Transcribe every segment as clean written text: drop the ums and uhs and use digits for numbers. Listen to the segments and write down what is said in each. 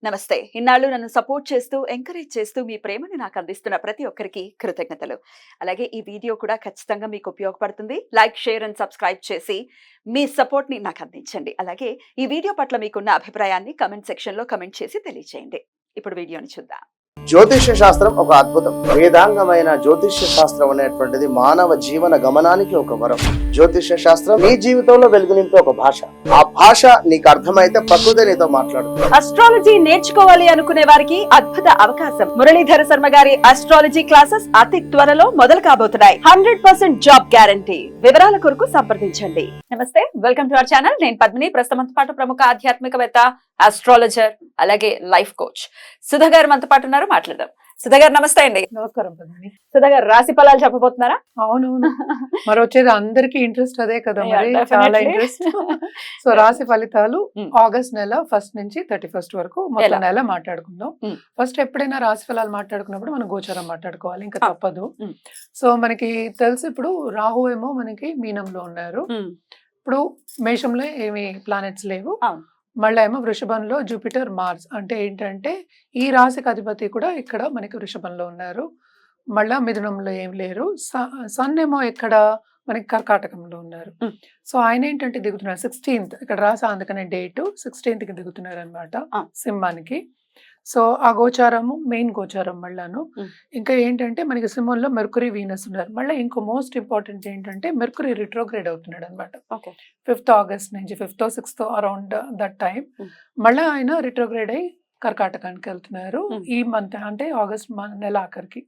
నమస్తే. ఇన్నాళ్ళు నన్ను సపోర్ట్ చేస్తూ, ఎంకరేజ్ చేస్తూ మీ ప్రేమని నాకు అందిస్తున్న ప్రతి ఒక్కరికి కృతజ్ఞతలు. అలాగే ఈ వీడియో కూడా ఖచ్చితంగా మీకు ఉపయోగపడుతుంది. లైక్, షేర్ అండ్ సబ్స్క్రైబ్ చేసి మీ సపోర్ట్‌ని నాకు అందించండి. అలాగే ఈ వీడియో పట్ల మీకున్న అభిప్రాయాన్ని కామెంట్ సెక్షన్‌లో కామెంట్ చేసి తెలియజేయండి. ఇప్పుడు వీడియోని చూద్దాం. జ్యోతిష్య శాస్త్రం ఒక అద్భుతం. వేదాంగమైన జ్యోతిష్య శాస్త్రం అనేటువంటిది మానవ జీవన గమనానికి ఒక వరం. జ్యోతిష్య శాస్త్రం నీ జీవితంలో వెలుగునింపే ఒక భాష. ఆ భాష నీకు అర్థమైతే ప్రకృతి నీతో మాట్లాడుతుంది. అస్ట్రాలజీ నేర్చుకోవాలి అనుకునే వారికి అద్భుత అవకాశం. మురళీధర శర్మ గారి అస్ట్రాలజీ క్లాసెస్ అతి త్వరలో మొదలు కాబోతున్నాయి. 100% జాబ్ గ్యారంటీ. వివరాల కొరకు సంప్రదించండి. నమస్తే, వెల్కమ్ టు అవర్ ఛానల్. నేను పద్మిని. ప్రస్తుతం పాటు ప్రముఖ ఆధ్యాత్మికవేత్త, ఆస్ట్రాలజర్, అలాగే లైఫ్ కోచ్ సుధా గారు మనతో పాటు ఉన్నారు. మాట్లాడదాం. సుధా గారు నమస్తే అండి. నమస్కారం పద్మిని. సుధా గారు రాశి ఫలాలు చెప్పబోతున్నారా? అవునవును, మరి వచ్చేది అందరికి ఇంట్రెస్ట్ అదే కదా, మరి Yeah, చాలా definitely. ఇంట్రెస్ట్. సో రాశి ఫలితాలు ఆగస్ట్ నెల 1 నుంచి 31 వరకు మొత్తం ఎలా? నెల మాట్లాడుకుందాం. Mm. ఫస్ట్ ఎప్పుడైనా రాశి ఫలాలు మాట్లాడుకున్నప్పుడు మనం గోచారం మాట్లాడుకోవాలి, ఇంకా Ah. తప్పదు. Mm. సో మనకి తెలుసు, ఇప్పుడు రాహు ఏమో మనకి మీనంలో ఉన్నారు. ఇప్పుడు మేషంలో ఏమి ప్లానెట్స్ లేవు. అవును. మళ్ళీ ఏమో వృషభంలో జూపిటర్, మార్స్. అంటే ఏంటంటే ఈ రాశికి అధిపతి కూడా ఇక్కడ మనకి వృషభంలో ఉన్నారు. మళ్ళా మిథునంలో ఏం లేరు. సన్ ఏమో ఇక్కడ మనకి కర్కాటకంలో ఉన్నారు. Mm. సో ఆయన ఏంటంటే దిగుతున్నారు 16th, ఇక్కడ రాసా అందుకనే డేట్ 16th దిగుతున్నారు అనమాట Ah. సింహానికి. సో ఆ గోచారము మెయిన్ గోచారం మళ్ళాను. Mm. ఇంకా ఏంటంటే మనకి సింహంలో మెర్కురీ, వీనస్ ఉన్నారు. మళ్ళీ ఇంకో మోస్ట్ ఇంపార్టెంట్ ఏంటంటే మెర్కురీ రిట్రోగ్రేడ్ అవుతున్నాడు అనమాట. ఓకే. 5th ఆగస్ట్ నుంచి 5th 6th around that time. Mm. మళ్ళీ ఆయన రిట్రోగ్రేడ్ అయ్యి కర్కాటకానికి వెళ్తున్నారు. Mm. ఈ మంత్ అంటే ఆగస్ట్ నెల ఆఖరికి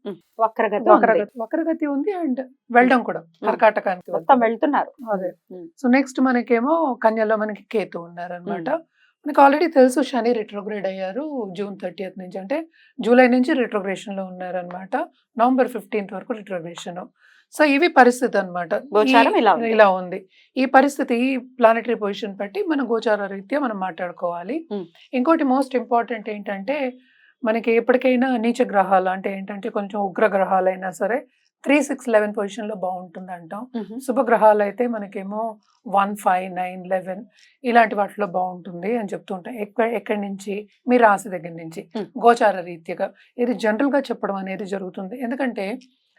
వక్రగతి ఉంది. వక్రగతి ఉంది అండ్ వెళ్ళడం కూడా కర్కాటకానికి మొత్తం వెళ్తున్నారు. అదే. Mm. సో నెక్స్ట్ మనకేమో కన్యలో మనకి కేతు ఉన్నారు అనమాట. మనకి ఆల్రెడీ తెలుసు శని రిట్రోగ్రేడ్ అయ్యారు June 30th నుంచి, అంటే జూలై నుంచి రిట్రోగ్రేషన్ లో ఉన్నారు అనమాట. November 15th వరకు రిట్రోగ్రేషన్. సో ఇవి పరిస్థితి అనమాట. గోచారం ఇలా ఉంది. ఇలా ఉంది ఈ పరిస్థితి. ఈ ప్లానటరీ పొజిషన్ బట్టి మన గోచార రీత్యా మనం మాట్లాడుకోవాలి. Mm. ఇంకోటి మోస్ట్ ఇంపార్టెంట్ ఏంటంటే మనకి ఎప్పటికైనా నీచ గ్రహాలు, అంటే ఏంటంటే కొంచెం ఉగ్ర గ్రహాలైనా సరే 3, 6, 11 పొజిషన్ లో బాగుంటుంది అంటాం. Mhm. శుభగ్రహాలు అయితే మనకేమో 1, 5, 9, 11 ఇలాంటి వాటిలో బాగుంటుంది అని చెప్తుంటాం. ఎక్కడి నుంచి? మీ రాశి దగ్గర నుంచి Mm. గోచార రీత్యగా ఇది జనరల్ గా చెప్పడం అనేది జరుగుతుంది. ఎందుకంటే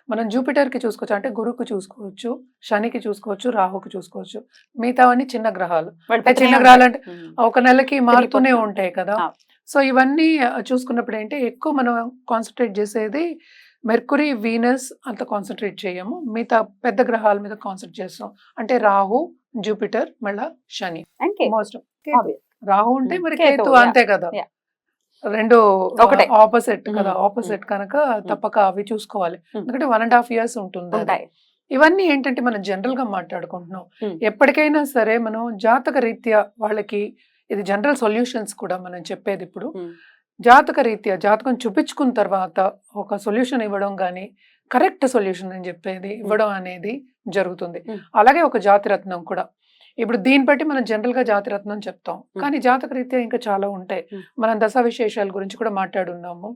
మనం జూపిటర్ కి చూసుకోవచ్చు, అంటే గురువుకి చూసుకోవచ్చు, శనికి చూసుకోవచ్చు, రాహుకి చూసుకోవచ్చు. మిగతావన్నీ చిన్న గ్రహాలు. అంటే చిన్న గ్రహాలు అంటే ఒక నెలకి మారుతూనే ఉంటాయి కదా. Ah. సో ఇవన్నీ చూసుకున్నప్పుడు ఏంటి ఎక్కువ మనం కాన్సన్ట్రేట్ చేసేది మెర్కురీ, వీనస్ అంత కాన్సన్ట్రేట్ చేయము. మిగతా పెద్ద గ్రహాల మీద కాన్సన్ట్రేట్ చేస్తాం. అంటే రాహు, జూపిటర్, మళ్ళా శని. Most Obvious. రాహు ఉంటే Mm. మరి కేతు, కేతు yeah. అంతే కదా. Yeah. రెండు ఒకటే. ఆపోజిట్ కదా. Mm. ఆపోజిట్ కనుక తప్పక అవి చూసుకోవాలి. Mm. ఎందుకంటే 1.5 years ఉంటుంది అది. ఉంటాయి. ఇవన్నీ ఏంటంటే మనం జనరల్ గా మాట్లాడుకుంటున్నాం. Mm. ఎప్పటికైనా సరే మనం జాతక రీత్యా వాళ్ళకి ఇది జనరల్ సొల్యూషన్స్ కూడా మనం చెప్పేది. ఇప్పుడు Mm. జాతక రీత్యా జాతకం చూపించుకున్న తర్వాత ఒక సొల్యూషన్ ఇవ్వడం కానీ కరెక్ట్ సొల్యూషన్ అని చెప్పేది ఇవ్వడం అనేది జరుగుతుంది. Mm. అలాగే ఒక జాతిరత్నం కూడా. ఇప్పుడు దీన్ని బట్టి మనం జనరల్ గా జాతిరత్నం చెప్తాం, కానీ జాతక రీత్యా ఇంకా చాలా ఉంటాయి. Mm. మనం దశ విశేషాల గురించి కూడా మాట్లాడున్నాము.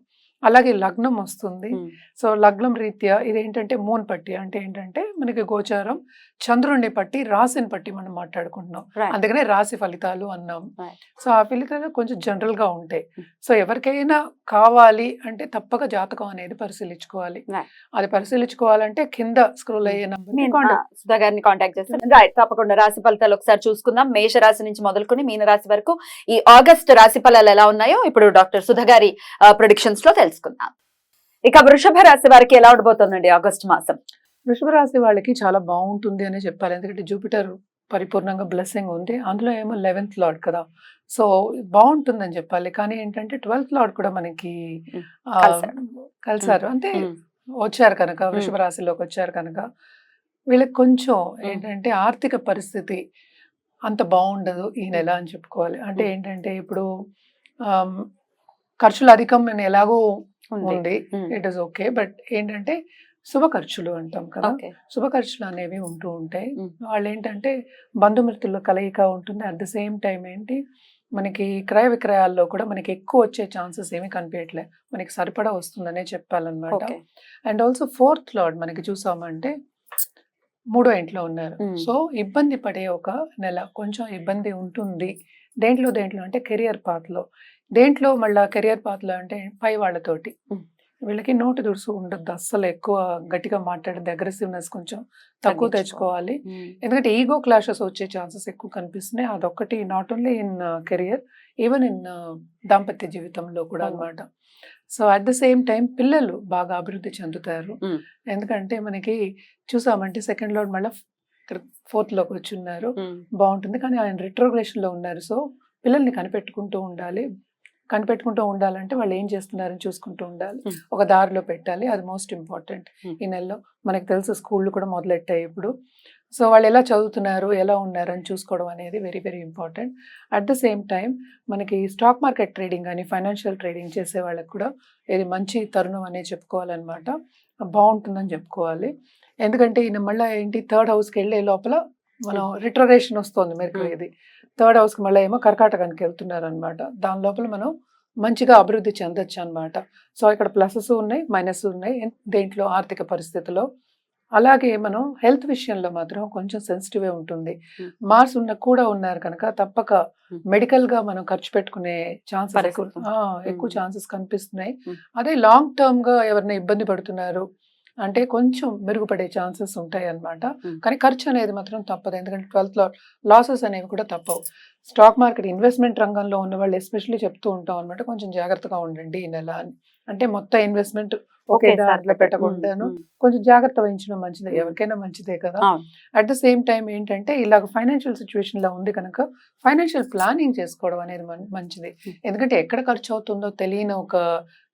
అలాగే లగ్నం వస్తుంది. Mm. సో లగ్నం రీత్యా ఇదేంటంటే మూన్ పట్టి, అంటే ఏంటంటే మనకి గోచారం చంద్రుడిని పట్టి రాశిని పట్టి మనం మాట్లాడుకుంటున్నాం. Right. అందుకనే రాశి ఫలితాలు అన్నాం. Right. సో ఆ ఫలితాలు కొంచెం జనరల్ గా ఉంటాయి. Mm. సో ఎవరికైనా కావాలి అంటే తప్పక జాతకం అనేది పరిశీలించుకోవాలి. Right. అది పరిశీలించుకోవాలంటే కింద స్క్రోల్ అయ్యే సుధా గారిని కాంటాక్ట్ చేస్తాను. రైట్, తప్పకుండా రాశి ఫలితాలు ఒకసారి చూసుకుందాం. మేష రాశి నుంచి మొదలుకొని మీన రాశి వరకు ఈ ఆగస్ట్ రాశి ఫలాలు ఎలా ఉన్నాయో ఇప్పుడు డాక్టర్ సుధా గారి ప్రొడిక్షన్స్ లో తెలుసుకుందాం. ఇక వృషభ రాశి వారికి ఎలా ఉండబోతోందండి ఆగస్ట్ మాసం? వృషభ రాశి వాళ్ళకి చాలా బాగుంటుంది అనే చెప్పాలి. ఎందుకంటే జూపిటర్ పరిపూర్ణంగా బ్లెస్సింగ్ ఉంది. అందులో ఏమో 11th లార్డ్ కదా. సో బాగుంటుందని చెప్పాలి. కానీ ఏంటంటే 12th లార్డ్ కూడా మనకి కలిసారు. అంటే వచ్చారు కనుక వృషభ రాశిలోకి వచ్చారు కనుక వీళ్ళకి కొంచెం ఏంటంటే ఆర్థిక పరిస్థితి అంత బాగుండదు ఈ నెల అని చెప్పుకోవాలి. అంటే ఏంటంటే ఇప్పుడు ఖర్చులు అధికం ఎలాగో ఉంది, ఇట్ ఇస్ ఓకే. బట్ ఏంటంటే శుభ ఖర్చులు అంటాం కదా, శుభ ఖర్చులు అనేవి ఉంటూ ఉంటాయి. వాళ్ళు ఏంటంటే బంధుమిత్రుల కలయిక ఉంటుంది. అట్ ద సేమ్ టైం ఏంటి మనకి క్రయ విక్రయాల్లో కూడా మనకి ఎక్కువ వచ్చే ఛాన్సెస్ ఏమీ కనిపించట్లే. మనకి సరిపడా వస్తుందనే చెప్పాలన్నమాట. అండ్ ఆల్సో 4th లార్డ్ మనకి చూసామంటే 3వ ఇంట్లో ఉన్నారు. సో ఇబ్బంది పడే ఒక నెల, కొంచెం ఇబ్బంది ఉంటుంది దేంట్లో అంటే కెరియర్ పాత్లో, దేంట్లో మళ్ళీ కెరియర్ పాత్లో అంటే పై వాళ్ళతోటి. వీళ్ళకి నోటి దురుసు ఉండద్దు, అస్సలు ఎక్కువ గట్టిగా మాట్లాడేది, అగ్రెసివ్నెస్ కొంచెం తక్కువ తెచ్చుకోవాలి. ఎందుకంటే ఈగో క్లాషెస్ వచ్చే ఛాన్సెస్ ఎక్కువ కనిపిస్తున్నాయి. అదొక్కటి not only in career, even in దాంపత్య జీవితంలో కూడా అన్నమాట. So at the same time పిల్లలు బాగా అభివృద్ధి చెందుతారు. ఎందుకంటే మనకి చూసామంటే సెకండ్ లోడ్ మళ్ళీ ఫోర్త్ లోకి వచ్చి ఉన్నారు, బాగుంటుంది. కానీ ఆయన రిట్రోగ్రేషన్ లో ఉన్నారు. సో పిల్లల్ని కనిపెట్టుకుంటూ ఉండాలంటే వాళ్ళు ఏం చేస్తున్నారని చూసుకుంటూ ఉండాలి, ఒక దారిలో పెట్టాలి. అది మోస్ట్ ఇంపార్టెంట్. ఈ నెలలో మనకి తెలుసు స్కూళ్ళు కూడా మొదలెట్టాయి ఇప్పుడు. సో వాళ్ళు ఎలా చదువుతున్నారు, ఎలా ఉన్నారు అని చూసుకోవడం అనేది very very important. At the same time మనకి స్టాక్ మార్కెట్ ట్రేడింగ్ కానీ ఫైనాన్షియల్ ట్రేడింగ్ చేసే వాళ్ళకి కూడా ఇది మంచి తరుణం అనేది చెప్పుకోవాలన్నమాట, బాగుంటుందని చెప్పుకోవాలి. ఎందుకంటే ఈయన మళ్ళీ ఏంటి థర్డ్ హౌస్కి వెళ్ళే లోపల మనం రిట్రోగ్రేషన్ వస్తుంది మెర్క్యూరీ, ఇది థర్డ్ హౌస్కి మళ్ళీ ఏమో కర్కాటకానికి వెళ్తున్నారు అనమాట. దాని లోపల మనం మంచిగా అభివృద్ధి చెందొచ్చు అనమాట. సో ఇక్కడ ప్లసెస్ ఉన్నాయి, మైనస్ ఉన్నాయి దేంట్లో ఆర్థిక పరిస్థితిలో. అలాగే మనం హెల్త్ విషయంలో మాత్రం కొంచెం సెన్సిటివ్ ఉంటుంది. మార్స్ కూడా ఉన్నారు కనుక తప్పక మెడికల్ గా మనం ఖర్చు పెట్టుకునే ఛాన్సెస్ ఎక్కువ ఛాన్సెస్ కనిపిస్తున్నాయి. అదే లాంగ్ టర్మ్ గా ఎవరైనా ఇబ్బంది పడుతున్నారు అంటే కొంచెం మెరుగుపడే ఛాన్సెస్ ఉంటాయి అన్నమాట. కానీ ఖర్చు అనేది మాత్రం తప్పదు, ఎందుకంటే 12th లో లాసెస్ అనేవి కూడా తప్పవు. స్టాక్ మార్కెట్ ఇన్వెస్ట్మెంట్ రంగంలో ఉన్న వాళ్ళు ఎస్పెషల్లీ చెప్తూ ఉంటాం అనమాట, కొంచెం జాగ్రత్తగా ఉండండి ఈ నెల అని. అంటే మొత్తం ఇన్వెస్ట్మెంట్ ఒకే దాంట్లో పెట్టకుండాను కొంచెం జాగ్రత్త వహించడం మంచిదే, ఎవరికైనా మంచిదే కదా. అట్ ద సేమ్ టైం ఏంటంటే ఇలాగ ఫైనాన్షియల్ సిచ్యువేషన్ లో ఉంది కనుక ఫైనాన్షియల్ ప్లానింగ్ చేసుకోవడం అనేది మంచిది. ఎందుకంటే ఎక్కడ ఖర్చు అవుతుందో తెలియని ఒక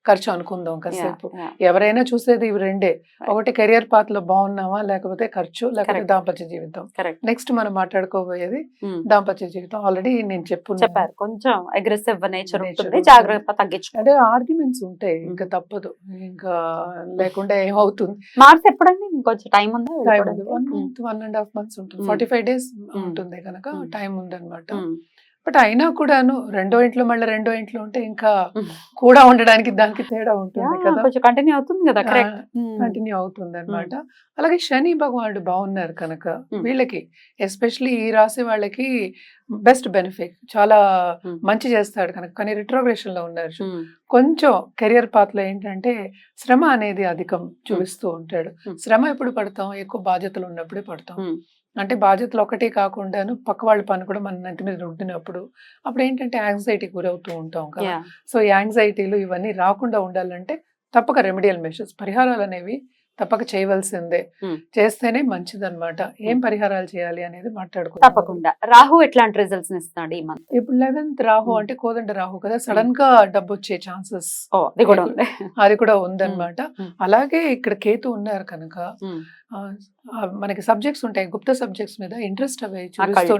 ఖర్చు అనుకుందాం కాసేపు. ఎవరైనా చూసేది ఇవి రెండే, ఒకటి కెరియర్ పాత్ లో బాగున్నామా, లేకపోతే ఖర్చు, లేకపోతే దాంపత్య జీవితం. నెక్స్ట్ మనం మాట్లాడుకోబోయేది దాంపత్య జీవితం. ఆల్రెడీ నేను చెప్పారు కొంచెం అగ్రెసివ్ నేచర్ ఉంటుంది, జాగ్రత్త తగ్గించు. అంటే ఆర్గ్యుమెంట్స్ ఉంటాయి, ఇంకా తప్పదు, ఇంకా లేకుండా ఏమవుతుంది. మార్క్స్ ఎప్పుడండి ఇంకొంచెం టైం ఉందా? 1.5 months ఉంటుంది, 45 days ఉంటుంది కనుక టైం ఉందన్నమాట. బట్ అయినా కూడాను రెండో ఇంట్లో మళ్ళీ రెండో ఇంట్లో ఉంటే ఇంకా కూడా ఉండడానికి దానికి తేడా ఉంటుంది కదా, కంటిన్యూ అవుతుంది కదా, కంటిన్యూ అవుతుంది అనమాట. అలాగే శని భగవానుడు బాగున్నారు కనుక వీళ్ళకి ఎస్పెషల్లీ ఈ రాశి వాళ్ళకి బెస్ట్ బెనిఫిట్, చాలా మంచి చేస్తాడు కనుక. కానీ రిట్రోగ్రేషన్ లో ఉన్నారు, కొంచెం కెరియర్ పాత్ లో ఏంటంటే శ్రమ అనేది అధికం చూపిస్తూ ఉంటాడు. శ్రమ ఎప్పుడు పడతాం, ఎక్కువ బాధ్యతలు ఉన్నప్పుడే పడతాం. అంటే బాధ్యతలు ఒకటే కాకుండాను పక్క వాళ్ళ పని కూడా మన నెత్తి మీద రుద్దినప్పుడు అప్పుడు ఏంటంటే యాంగ్జైటీ గురవుతూ ఉంటాం కదా. సో ఈ యాంగ్జైటీలు ఇవన్నీ రాకుండా ఉండాలంటే తప్పక రెమెడియల్ మెషర్స్, పరిహారాలు అనేవి తప్పక చేయవలసిందే, చేస్తేనే మంచిదన్నమాట. ఏం పరిహారాలు చేయాలి అనేది మాట్లాడుకుందాం. తప్పకుండా. రాహు ఎట్లాంటి రిజల్ట్స్ ఇస్తాడు ఈ మంత్? ఇప్పుడు 11th రాహు అంటే కోదండ రాహు కదా, సడన్ గా డబ్బు వచ్చే ఛాన్సెస్ అది కూడా ఉందన్నమాట. అలాగే ఇక్కడ కేతు ఉన్నారు కనుక మనకి సబ్జెక్ట్స్ ఉంటాయి, గుప్త సబ్జెక్ట్స్ మీద ఇంట్రెస్ట్ అవి చూపిస్తూ,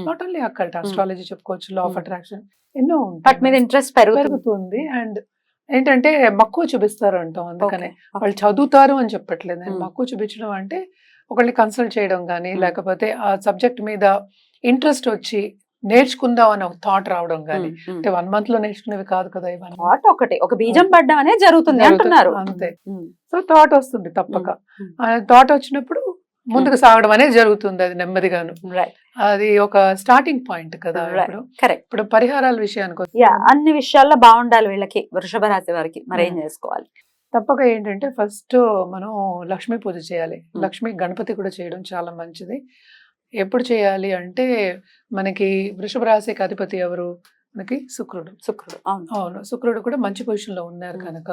నాట్ ఓన్లీ అక్కల్ట్, ఆస్ట్రాలజీ చెప్పుకోవచ్చు, లా ఆఫ్ అట్రాక్షన్, ఎన్నో ఉంటాయి మీద ఇంట్రెస్ట్ పెరుగుతుంది. అండ్ ఏంటంటే మక్కువ చూపిస్తారు అంటాం, అందుకనే వాళ్ళు చదువుతారు అని చెప్పట్లేదు నేను. మక్కువ చూపించడం అంటే ఒకళ్ళని కన్సల్ట్ చేయడం కానీ, లేకపోతే ఆ సబ్జెక్ట్ మీద ఇంట్రెస్ట్ వచ్చి నేర్చుకుందాం అని ఒక థాట్ రావడం కానీ. అంటే 1 month లో నేర్చుకునేవి కాదు కదా ఇవన్నీ, ఒకటి ఒక బీజం పడ్డం అనేది జరుగుతుంది అంటున్నారు అంతే. సో థాట్ వస్తుంది తప్పక, థాట్ వచ్చినప్పుడు ముందుకు సాగడం అనేది జరుగుతుంది, అది నెమ్మదిగాను. అది ఒక స్టార్టింగ్ పాయింట్ కదా. ఇప్పుడు పరిహారాల విషయానికి అన్ని విషయాల్లో బాగుండాలి వీళ్ళకి, వృషభ రాశి వారికి మరి ఏం చేసుకోవాలి? తప్పక ఏంటంటే ఫస్ట్ మనం లక్ష్మీ పూజ చేయాలి. లక్ష్మీ గణపతి కూడా చేయడం చాలా మంచిది. ఎప్పుడు చేయాలి అంటే మనకి వృషభ రాశికి అధిపతి ఎవరు, మనకి శుక్రుడు. అవును, శుక్రుడు కూడా మంచి పొజిషన్ లో ఉన్నారు కనుక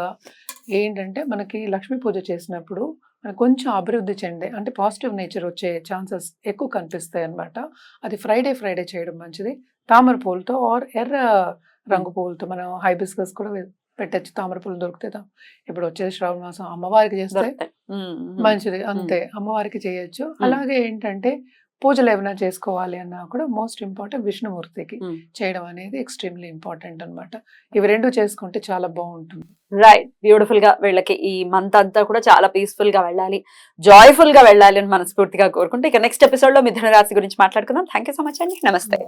ఏంటంటే మనకి లక్ష్మీ పూజ చేసినప్పుడు మనకు కొంచెం అభివృద్ధి చెందే అంటే పాజిటివ్ నేచర్ వచ్చే ఛాన్సెస్ ఎక్కువ కనిపిస్తాయి అన్నమాట. అది ఫ్రైడే చేయడం మంచిది. తామర పూలతో ఆర్ ఎర్ర రంగు పూలతో మనం హైబిస్కస్ కూడా పెట్టచ్చు, తామర పూలు దొరికితే. ఇప్పుడు వచ్చేది శ్రావణ మాసం, అమ్మవారికి చేస్తే మంచిది, అంతే, అమ్మవారికి చేయొచ్చు. అలాగే ఏంటంటే పూజలు ఏమైనా చేసుకోవాలి అన్నా కూడా మోస్ట్ ఇంపార్టెంట్ విష్ణుమూర్తికి చేయడం అనేది ఎక్స్ట్రీమ్లీ ఇంపార్టెంట్ అన్నమాట. ఇవి రెండు చేసుకుంటే చాలా బాగుంటుంది. రైట్, బ్యూటిఫుల్ గా వీళ్ళకి ఈ మంత్ అంతా కూడా చాలా పీస్ఫుల్ గా వెళ్ళాలి, జాయ్ఫుల్ గా వెళ్ళాలి అని మనస్ఫూర్తిగా కోరుకుంటే ఇక నెక్స్ట్ ఎపిసోడ్ లో మిథున రాశి గురించి మాట్లాడుకుందాం. థ్యాంక్ యూ సో మచ్ అండి, నమస్తే.